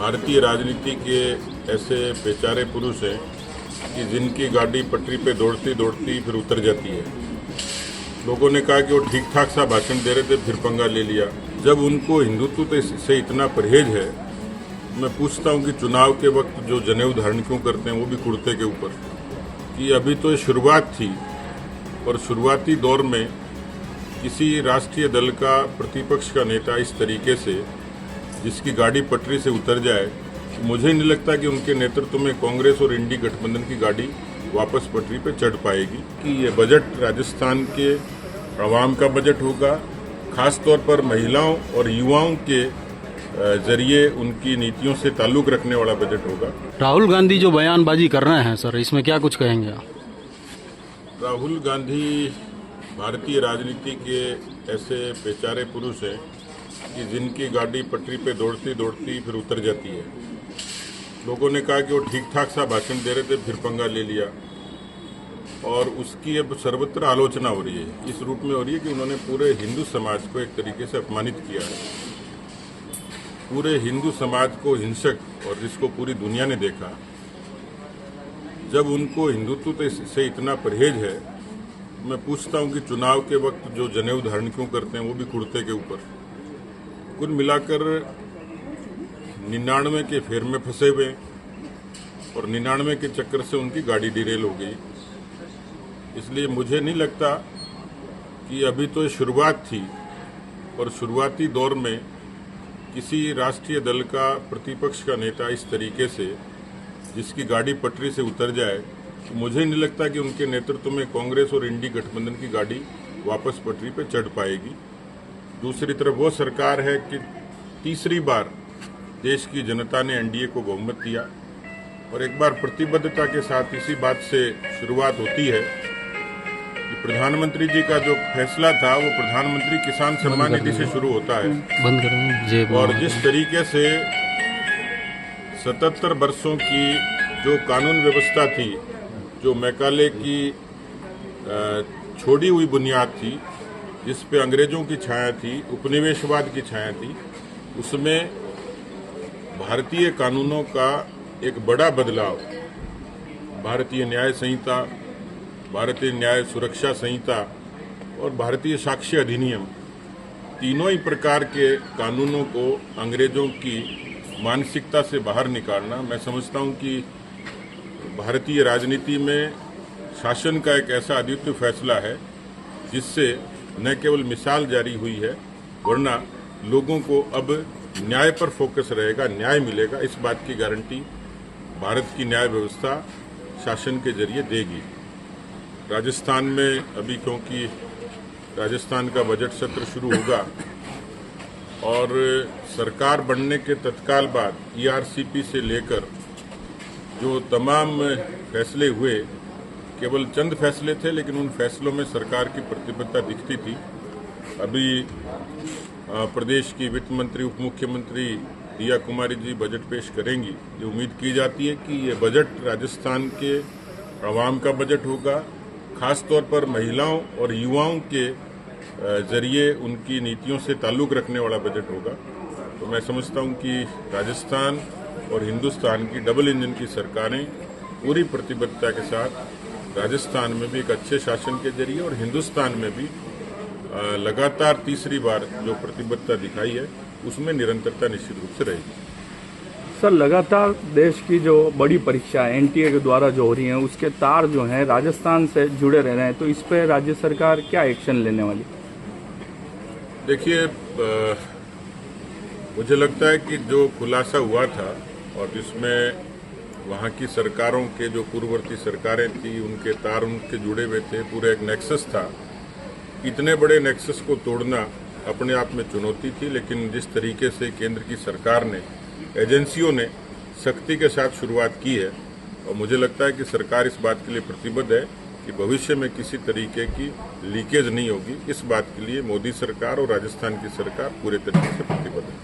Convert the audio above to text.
भारतीय राजनीति के ऐसे बेचारे पुरुष हैं कि जिनकी गाड़ी पटरी पे दौड़ती दौड़ती फिर उतर जाती है। लोगों ने कहा कि वो ठीक ठाक सा भाषण दे रहे थे, फिर पंगा ले लिया। जब उनको हिंदुत्व से इतना परहेज है, मैं पूछता हूँ कि चुनाव के वक्त जो जनेऊ धारण क्यों करते हैं, वो भी कुर्ते के ऊपर, कि अभी तो ये शुरुआत थी और शुरुआती दौर में किसी राष्ट्रीय दल का प्रतिपक्ष का नेता इस तरीके से जिसकी गाड़ी पटरी से उतर जाए, मुझे नहीं लगता कि उनके नेतृत्व में कांग्रेस और इंडी गठबंधन की गाड़ी वापस पटरी पे चढ़ पाएगी। कि ये बजट राजस्थान के आवाम का बजट होगा, खास तौर पर महिलाओं और युवाओं के जरिए उनकी नीतियों से ताल्लुक रखने वाला बजट होगा। राहुल गांधी जो बयानबाजी कर रहे हैं सर, इसमें क्या कुछ कहेंगे आप? राहुल गांधी भारतीय राजनीति के ऐसे बेचारे पुरुष हैं कि जिनकी गाड़ी पटरी पे दौड़ती दौड़ती फिर उतर जाती है। लोगों ने कहा कि वो ठीक ठाक सा भाषण दे रहे थे, फिर पंगा ले लिया और उसकी अब सर्वत्र आलोचना हो रही है। इस रूप में हो रही है कि उन्होंने पूरे हिंदू समाज को एक तरीके से अपमानित किया है। पूरे हिंदू समाज को हिंसक, और जिसको पूरी दुनिया ने देखा, जब उनको हिंदुत्व से इतना परहेज है, मैं पूछता हूं कि चुनाव के वक्त जो जनेऊ धारण क्यों करते हैं, वो भी कुर्ते के ऊपर। कुल मिलाकर 99 के फेर में फंसे हुए और 99 के चक्कर से उनकी गाड़ी डिरेल हो गई। इसलिए मुझे नहीं लगता कि अभी तो ये शुरुआत थी और शुरुआती दौर में किसी राष्ट्रीय दल का प्रतिपक्ष का नेता इस तरीके से जिसकी गाड़ी पटरी से उतर जाए, मुझे नहीं लगता कि उनके नेतृत्व में कांग्रेस और इंडी गठबंधन की गाड़ी वापस पटरी पे चढ़ पाएगी। दूसरी तरफ वो सरकार है कि तीसरी बार देश की जनता ने एनडीए को बहुमत दिया और एक बार प्रतिबद्धता के साथ इसी बात से शुरुआत होती है कि प्रधानमंत्री जी का जो फैसला था वो प्रधानमंत्री किसान सम्मान निधि से शुरू होता है। और जिस तरीके से 77 वर्षों की जो कानून व्यवस्था थी, जो मैकाले की छोड़ी हुई बुनियाद थी, जिस पे अंग्रेजों की छाया थी, उपनिवेशवाद की छाया थी, उसमें भारतीय कानूनों का एक बड़ा बदलाव, भारतीय न्याय संहिता, भारतीय न्याय सुरक्षा संहिता और भारतीय साक्ष्य अधिनियम, तीनों ही प्रकार के कानूनों को अंग्रेजों की मानसिकता से बाहर निकालना, मैं समझता हूं कि भारतीय राजनीति में शासन का एक ऐसा अद्वितीय फैसला है जिससे न केवल मिसाल जारी हुई है, वरना लोगों को अब न्याय पर फोकस रहेगा, न्याय मिलेगा। इस बात की गारंटी भारत की न्याय व्यवस्था शासन के जरिए देगी। राजस्थान में अभी, क्योंकि राजस्थान का बजट सत्र शुरू होगा और सरकार बनने के तत्काल बाद ईआरसीपी से लेकर जो तमाम फैसले हुए, केवल चंद फैसले थे, लेकिन उन फैसलों में सरकार की प्रतिबद्धता दिखती थी। अभी प्रदेश की वित्त मंत्री, उप मुख्यमंत्री दिया कुमारी जी बजट पेश करेंगी। ये उम्मीद की जाती है कि ये बजट राजस्थान के आवाम का बजट होगा, खास तौर पर महिलाओं और युवाओं के जरिए उनकी नीतियों से ताल्लुक रखने वाला बजट होगा। तो मैं समझता हूं कि राजस्थान और हिंदुस्तान की डबल इंजन की सरकारें पूरी प्रतिबद्धता के साथ राजस्थान में भी एक अच्छे शासन के जरिए और हिंदुस्तान में भी लगातार तीसरी बार जो प्रतिबद्धता दिखाई है, उसमें निरंतरता निश्चित रूप से रहेगी। सर, लगातार देश की जो बड़ी परीक्षा एनटीए के द्वारा जो हो रही है, उसके तार जो हैं राजस्थान से जुड़े रह रहे हैं, तो इस पर राज्य सरकार क्या एक्शन लेने वाली? देखिए, मुझे लगता है कि जो खुलासा हुआ था और जिसमें वहाँ की सरकारों के जो पूर्ववर्ती सरकारें थी, उनके तार उनके जुड़े हुए थे, पूरा एक नेक्सस था। इतने बड़े नेक्सस को तोड़ना अपने आप में चुनौती थी, लेकिन जिस तरीके से केंद्र की सरकार ने, एजेंसियों ने सख्ती के साथ शुरुआत की है, और मुझे लगता है कि सरकार इस बात के लिए प्रतिबद्ध है कि भविष्य में किसी तरीके की लीकेज नहीं होगी। इस बात के लिए मोदी सरकार और राजस्थान की सरकार पूरे तरीके से प्रतिबद्ध है।